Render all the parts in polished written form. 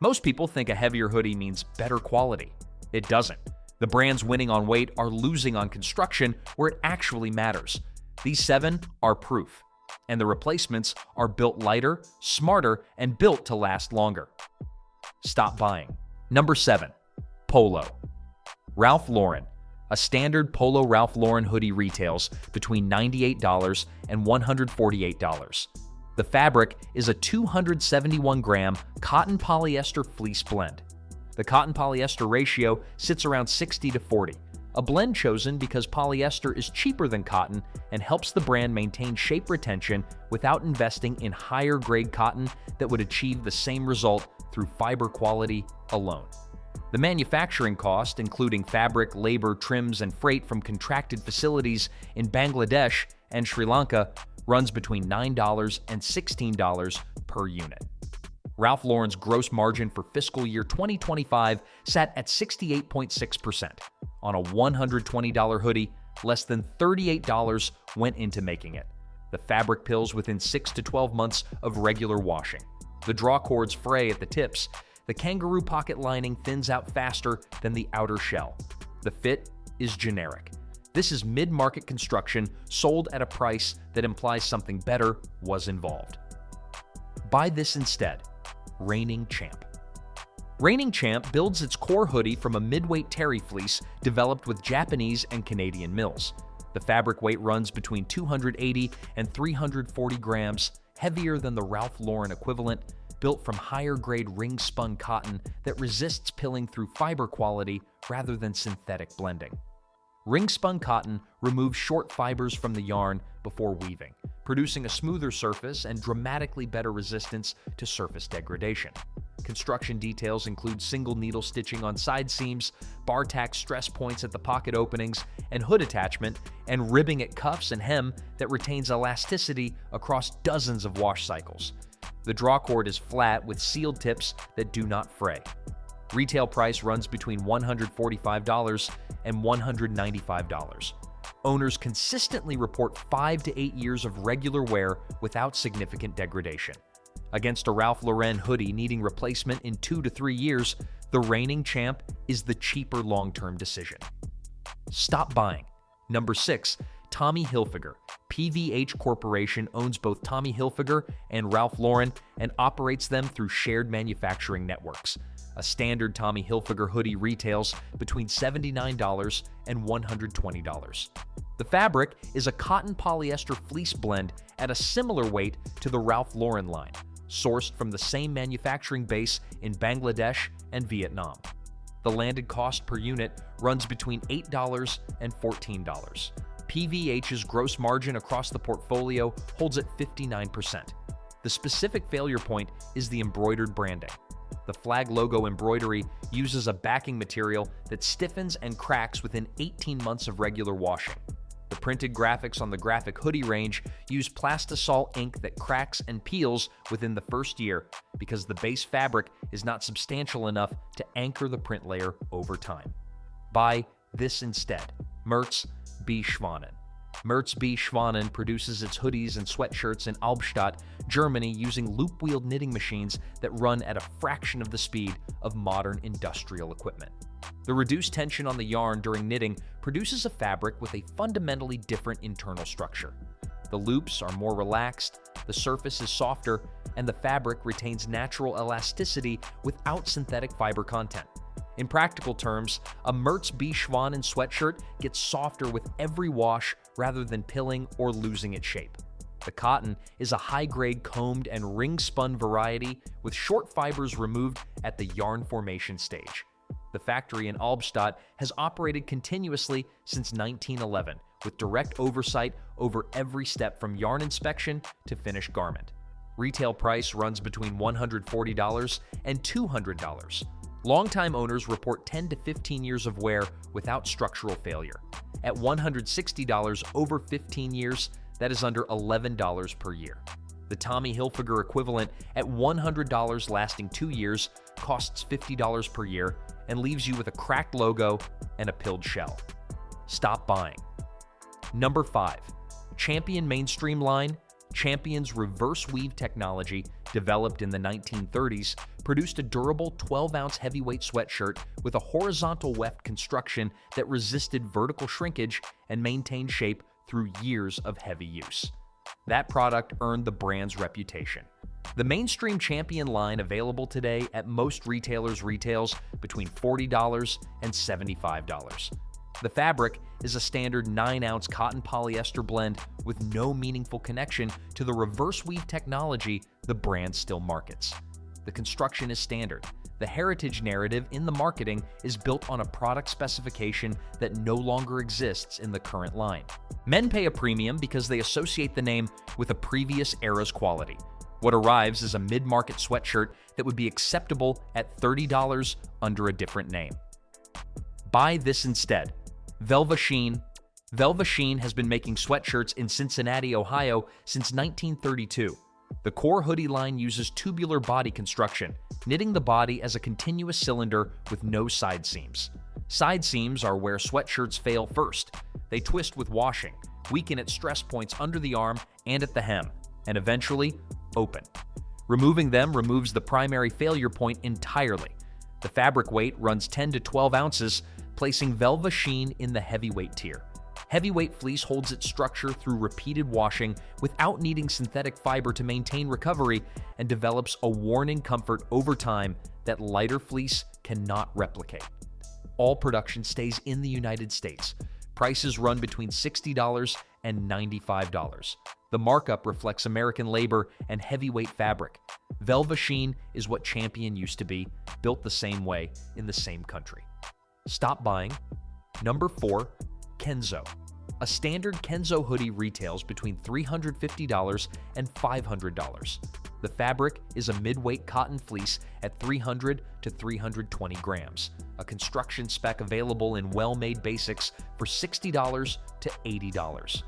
Most people think a heavier hoodie means better quality. It doesn't. The brands winning on weight are losing on construction where it actually matters. These 7 are proof, and the replacements are built lighter, smarter, and built to last longer. Stop buying. Number 7. Polo. Ralph Lauren. A standard Polo Ralph Lauren hoodie retails between $98 and $148. The fabric is a 271-gram cotton polyester fleece blend. The cotton-polyester ratio sits around 60-40, a blend chosen because polyester is cheaper than cotton and helps the brand maintain shape retention without investing in higher-grade cotton that would achieve the same result through fiber quality alone. The manufacturing cost, including fabric, labor, trims, and freight from contracted facilities in Bangladesh and Sri Lanka, runs between $9 and $16 per unit. Ralph Lauren's gross margin for fiscal year 2025 sat at 68.6%. On a $120 hoodie, less than $38 went into making it. The fabric pills within 6 to 12 months of regular washing. The draw cords fray at the tips. The kangaroo pocket lining thins out faster than the outer shell. The fit is generic. This is mid-market construction sold at a price that implies something better was involved. Buy this instead. Reigning Champ. Reigning Champ builds its core hoodie from a midweight terry fleece developed with Japanese and Canadian mills. The fabric weight runs between 280 and 340 grams, heavier than the Ralph Lauren equivalent, built from higher-grade ring-spun cotton that resists pilling through fiber quality rather than synthetic blending. Ring-spun cotton removes short fibers from the yarn before weaving, producing a smoother surface and dramatically better resistance to surface degradation. Construction details include single needle stitching on side seams, bar tack stress points at the pocket openings and hood attachment, and ribbing at cuffs and hem that retains elasticity across dozens of wash cycles. The draw cord is flat with sealed tips that do not fray. Retail price runs between $145 and $195. Owners consistently report 5 to 8 years of regular wear without significant degradation. Against a Ralph Lauren hoodie needing replacement in 2 to 3 years, the Reigning Champ is the cheaper long-term decision. Stop buying. Number 6. Tommy Hilfiger. PVH Corporation owns both Tommy Hilfiger and Ralph Lauren and operates them through shared manufacturing networks. A standard Tommy Hilfiger hoodie retails between $79 and $120. The fabric is a cotton polyester fleece blend at a similar weight to the Ralph Lauren line, sourced from the same manufacturing base in Bangladesh and Vietnam. The landed cost per unit runs between $8 and $14. PVH's gross margin across the portfolio holds at 59%. The specific failure point is the embroidered branding. The flag logo embroidery uses a backing material that stiffens and cracks within 18 months of regular washing. The printed graphics on the graphic hoodie range use plastisol ink that cracks and peels within the first year because the base fabric is not substantial enough to anchor the print layer over time. Buy this instead. Merz B. Schwanen. Merz B. Schwanen produces its hoodies and sweatshirts in Albstadt, Germany, using loop-wheeled knitting machines that run at a fraction of the speed of modern industrial equipment. The reduced tension on the yarn during knitting produces a fabric with a fundamentally different internal structure. The loops are more relaxed, the surface is softer, and the fabric retains natural elasticity without synthetic fiber content. In practical terms, a Merz B. Schwanen sweatshirt gets softer with every wash rather than pilling or losing its shape. The cotton is a high-grade combed and ring-spun variety with short fibers removed at the yarn formation stage. The factory in Albstadt has operated continuously since 1911, with direct oversight over every step from yarn inspection to finished garment. Retail price runs between $140 and $200. Longtime owners report 10 to 15 years of wear without structural failure. At $160 over 15 years, that is under $11 per year. The Tommy Hilfiger equivalent at $100 lasting 2 years costs $50 per year and leaves you with a cracked logo and a pilled shell. Stop buying. Number 5. Champion mainstream line. Champion's reverse weave technology developed in the 1930s, produced a durable 12-ounce heavyweight sweatshirt with a horizontal weft construction that resisted vertical shrinkage and maintained shape through years of heavy use. That product earned the brand's reputation. The mainstream Champion line available today at most retailers retails between $40 and $75. The fabric is a standard 9-ounce cotton polyester blend with no meaningful connection to the reverse weave technology the brand still markets. The construction is standard. The heritage narrative in the marketing is built on a product specification that no longer exists in the current line. Men pay a premium because they associate the name with a previous era's quality. What arrives is a mid-market sweatshirt that would be acceptable at $30 under a different name. Buy this instead. Velveteen. Velveteen has been making sweatshirts in Cincinnati, Ohio since 1932. The core hoodie line uses tubular body construction, knitting the body as a continuous cylinder with no side seams. Side seams are where sweatshirts fail first. They twist with washing, weaken at stress points under the arm and at the hem, and eventually open. Removing them removes the primary failure point entirely. The fabric weight runs 10 to 12 ounces, placing Velveteen in the heavyweight tier. Heavyweight fleece holds its structure through repeated washing without needing synthetic fiber to maintain recovery and develops a worn-in comfort over time that lighter fleece cannot replicate. All production stays in the United States. Prices run between $60 and $95. The markup reflects American labor and heavyweight fabric. Velveteen is what Champion used to be, built the same way in the same country. Stop buying. Number 4. Kenzo. A standard Kenzo hoodie retails between $350 and $500. The fabric is a mid-weight cotton fleece at 300 to 320 grams, a construction spec available in well-made basics for $60 to $80.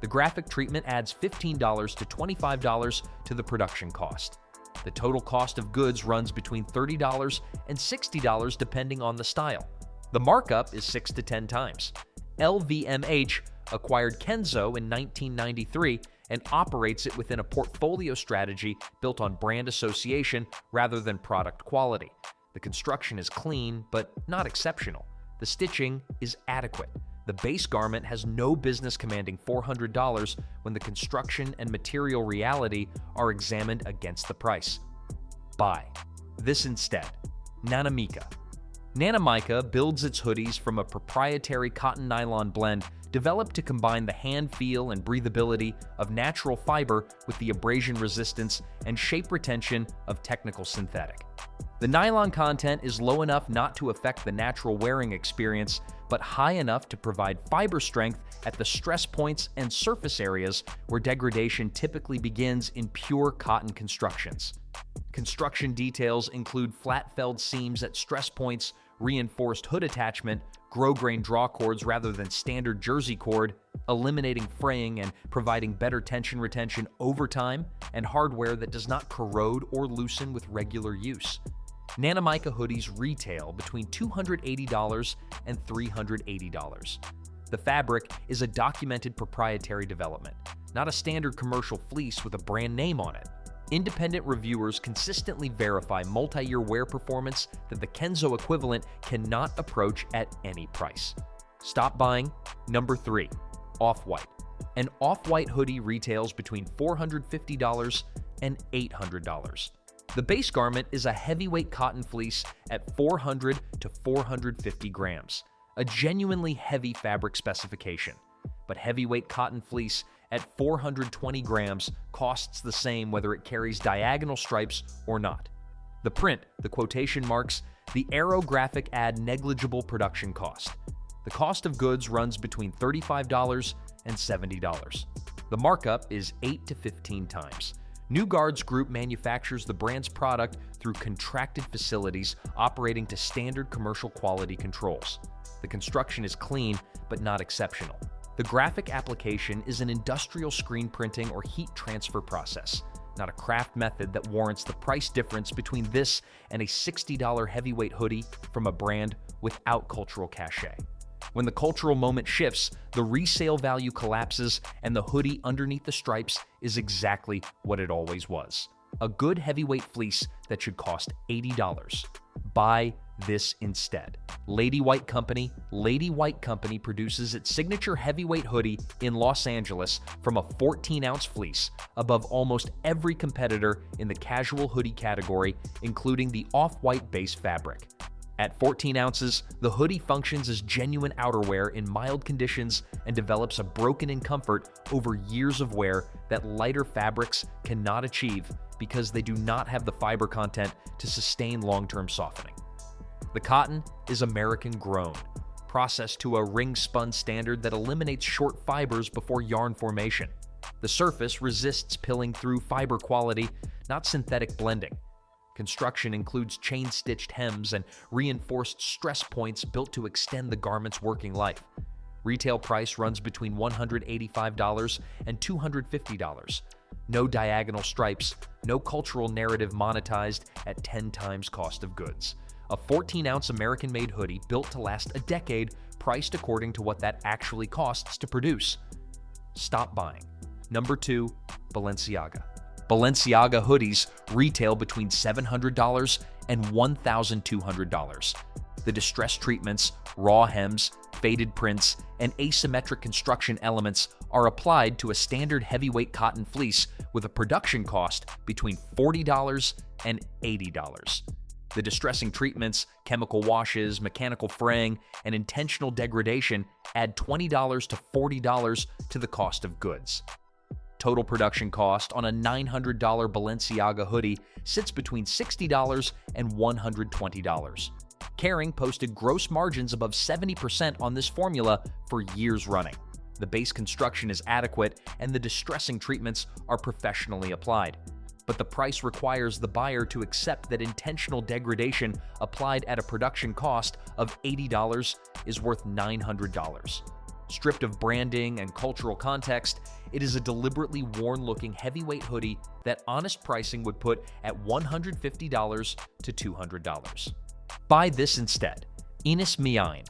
The graphic treatment adds $15 to $25 to the production cost. The total cost of goods runs between $30 and $60 depending on the style. The markup is 6 to 10 times. LVMH acquired Kenzo in 1993 and operates it within a portfolio strategy built on brand association rather than product quality. The construction is clean, but not exceptional. The stitching is adequate. The base garment has no business commanding $400 when the construction and material reality are examined against the price. Buy this instead. Nanamica. Nanamica builds its hoodies from a proprietary cotton nylon blend developed to combine the hand feel and breathability of natural fiber with the abrasion resistance and shape retention of technical synthetic. The nylon content is low enough not to affect the natural wearing experience, but high enough to provide fiber strength at the stress points and surface areas where degradation typically begins in pure cotton constructions. Construction details include flat felled seams at stress points, reinforced hood attachment, grosgrain draw cords rather than standard jersey cord, eliminating fraying and providing better tension retention over time, and hardware that does not corrode or loosen with regular use. Nanamica hoodies retail between $280 and $380. The fabric is a documented proprietary development, not a standard commercial fleece with a brand name on it. Independent reviewers consistently verify multi-year wear performance that the Kenzo equivalent cannot approach at any price. Stop buying. Number 3. Off-White. An off-white hoodie retails between $450 and $800. The base garment is a heavyweight cotton fleece at 400 to 450 grams, a genuinely heavy fabric specification. But heavyweight cotton fleece at 420 grams costs the same whether it carries diagonal stripes or not. The print, the quotation marks, the arrow graphic add negligible production cost. The cost of goods runs between $35 and $70. The markup is 8 to 15 times. New Guards Group manufactures the brand's product through contracted facilities operating to standard commercial quality controls. The construction is clean, but not exceptional. The graphic application is an industrial screen printing or heat transfer process, not a craft method that warrants the price difference between this and a $60 heavyweight hoodie from a brand without cultural cachet. When the cultural moment shifts, the resale value collapses and the hoodie underneath the stripes is exactly what it always was. A good heavyweight fleece that should cost $80. Buy this instead. Lady White Company produces its signature heavyweight hoodie in Los Angeles from a 14-ounce fleece, above almost every competitor in the casual hoodie category, including the off-white base fabric. At 14 ounces, the hoodie functions as genuine outerwear in mild conditions and develops a broken-in comfort over years of wear that lighter fabrics cannot achieve because they do not have the fiber content to sustain long-term softening. The cotton is American-grown, processed to a ring-spun standard that eliminates short fibers before yarn formation. The surface resists pilling through fiber quality, not synthetic blending. Construction includes chain-stitched hems and reinforced stress points built to extend the garment's working life. Retail price runs between $185 and $250. No diagonal stripes, no cultural narrative monetized at 10 times cost of goods. A 14-ounce American-made hoodie built to last a decade, priced according to what that actually costs to produce. Stop buying. Number 2, Balenciaga. Balenciaga hoodies retail between $700 and $1,200. The distress treatments, raw hems, faded prints, and asymmetric construction elements are applied to a standard heavyweight cotton fleece with a production cost between $40 and $80. The distressing treatments, chemical washes, mechanical fraying, and intentional degradation add $20 to $40 to the cost of goods. Total production cost on a $900 Balenciaga hoodie sits between $60 and $120. Kering posted gross margins above 70% on this formula for years running. The base construction is adequate and the distressing treatments are professionally applied. But the price requires the buyer to accept that intentional degradation applied at a production cost of $80 is worth $900. Stripped of branding and cultural context, it is a deliberately worn-looking heavyweight hoodie that honest pricing would put at $150 to $200. Buy this instead. Ynys Meain.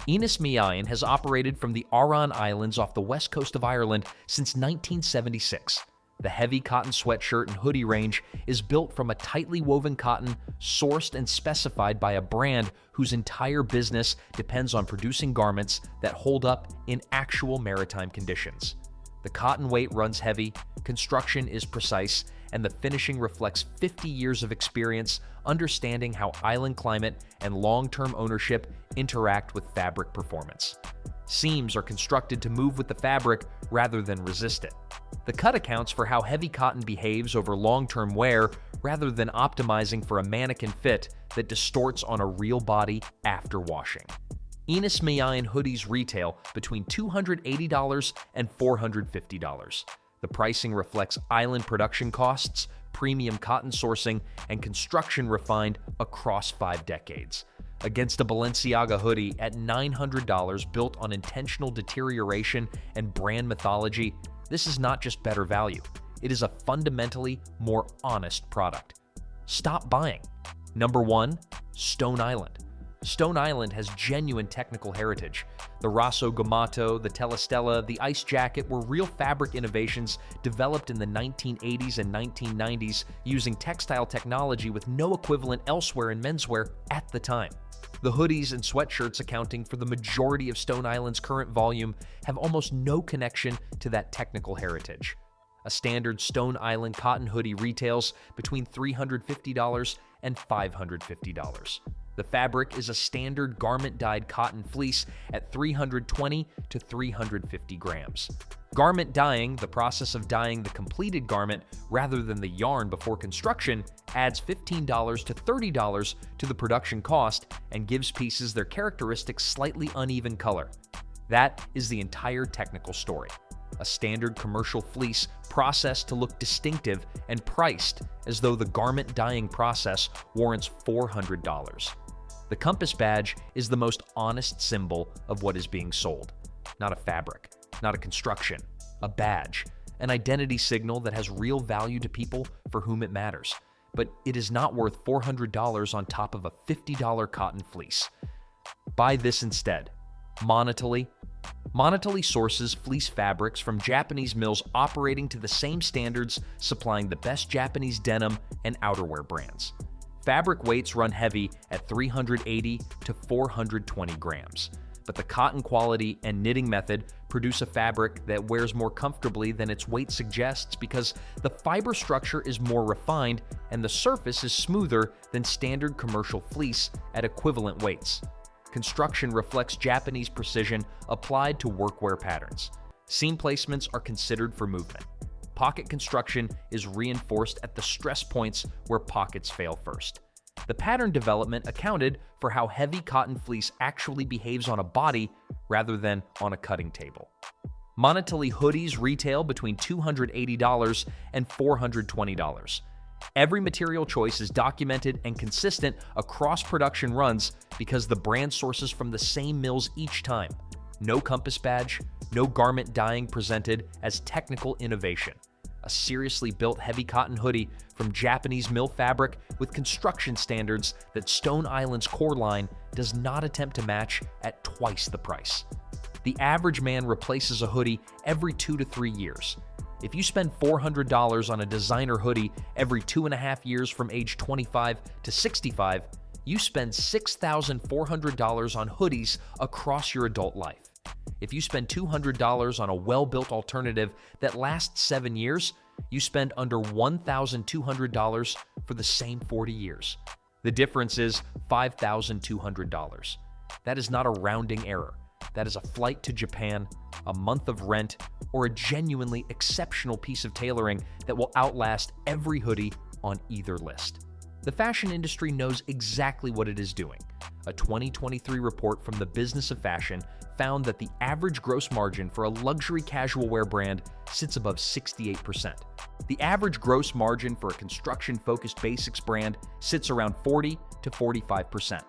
Ynys Meain has operated from the Aran Islands off the west coast of Ireland since 1976. The heavy cotton sweatshirt and hoodie range is built from a tightly woven cotton sourced and specified by a brand whose entire business depends on producing garments that hold up in actual maritime conditions. The cotton weight runs heavy, construction is precise, and the finishing reflects 50 years of experience understanding how island climate and long-term ownership interact with fabric performance. Seams are constructed to move with the fabric rather than resist it. The cut accounts for how heavy cotton behaves over long-term wear rather than optimizing for a mannequin fit that distorts on a real body after washing. Ynys Meain hoodies retail between $280 and $450. The pricing reflects island production costs, premium cotton sourcing, and construction refined across 5 decades. Against a Balenciaga hoodie at $900 built on intentional deterioration and brand mythology, this is not just better value. It is a fundamentally more honest product. Stop buying. Number 1, Stone Island. Stone Island has genuine technical heritage. The Rosso Gamato, the Telestella, the Ice Jacket were real fabric innovations developed in the 1980s and 1990s using textile technology with no equivalent elsewhere in menswear at the time. The hoodies and sweatshirts accounting for the majority of Stone Island's current volume have almost no connection to that technical heritage. A standard Stone Island cotton hoodie retails between $350 and $550. The fabric is a standard garment-dyed cotton fleece at 320 to 350 grams. Garment dyeing, the process of dyeing the completed garment rather than the yarn before construction, adds $15 to $30 to the production cost and gives pieces their characteristic slightly uneven color. That is the entire technical story. A standard commercial fleece processed to look distinctive and priced as though the garment dyeing process warrants $400. The compass badge is the most honest symbol of what is being sold. Not a fabric, not a construction, a badge, an identity signal that has real value to people for whom it matters. But it is not worth $400 on top of a $50 cotton fleece. Buy this instead. Monotally, Monotely sources fleece fabrics from Japanese mills operating to the same standards, supplying the best Japanese denim and outerwear brands. Fabric weights run heavy at 380 to 420 grams, but the cotton quality and knitting method produce a fabric that wears more comfortably than its weight suggests because the fiber structure is more refined and the surface is smoother than standard commercial fleece at equivalent weights. Construction reflects Japanese precision applied to workwear patterns. Seam placements are considered for movement. Pocket construction is reinforced at the stress points where pockets fail first. The pattern development accounted for how heavy cotton fleece actually behaves on a body rather than on a cutting table. Monotely hoodies retail between $280 and $420. Every material choice is documented and consistent across production runs because the brand sources from the same mills each time. No compass badge, no garment dyeing presented as technical innovation. A seriously built heavy cotton hoodie from Japanese mill fabric with construction standards that Stone Island's core line does not attempt to match at twice the price. The average man replaces a hoodie every 2 to 3 years. If you spend $400 on a designer hoodie every 2.5 years from age 25 to 65, you spend $6,400 on hoodies across your adult life. If you spend $200 on a well-built alternative that lasts 7 years, you spend under $1,200 for the same 40 years. The difference is $5,200. That is not a rounding error. That is a flight to Japan, a month of rent, or a genuinely exceptional piece of tailoring that will outlast every hoodie on either list. The fashion industry knows exactly what it is doing. A 2023 report from the Business of Fashion found that the average gross margin for a luxury casual wear brand sits above 68%. The average gross margin for a construction-focused basics brand sits around 40 to 45%.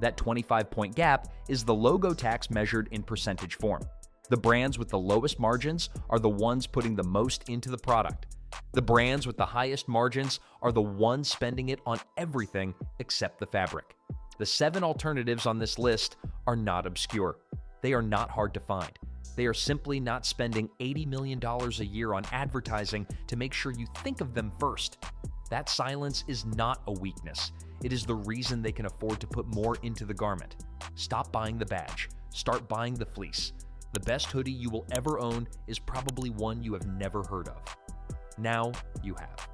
That 25-point gap is the logo tax measured in percentage form. The brands with the lowest margins are the ones putting the most into the product. The brands with the highest margins are the ones spending it on everything except the fabric. The 7 alternatives on this list are not obscure. They are not hard to find. They are simply not spending $80 million a year on advertising to make sure you think of them first. That silence is not a weakness. It is the reason they can afford to put more into the garment. Stop buying the badge. Start buying the fleece. The best hoodie you will ever own is probably one you have never heard of. Now you have.